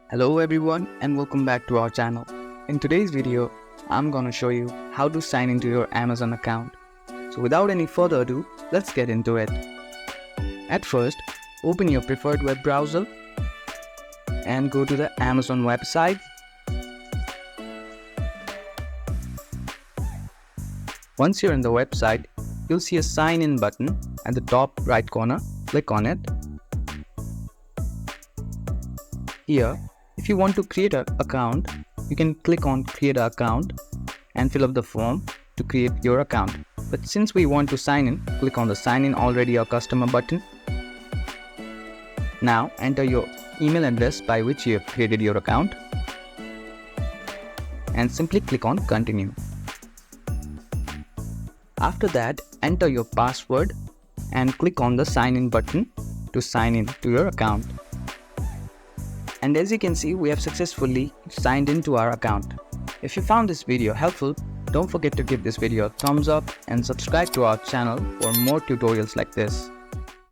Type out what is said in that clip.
Hello everyone and welcome back to our channel. In today's video, I'm gonna show you how to sign into your Amazon account. So without any further ado, let's get into it. At first, open your preferred web browser and go to the Amazon website. Once you're in the website, you'll see a sign in button at the top right corner. Click on it. Here, if you want to create an account, you can click on create an account and fill up the form to create your account. But since we want to sign in, click on the sign in already a customer button. Now enter your email address by which you have created your account and simply click on continue. After that, enter your password and click on the sign in button to sign in to your account. And as you can see, we have successfully signed into our account. If you found this video helpful, don't forget to give this video a thumbs up and subscribe to our channel for more tutorials like this.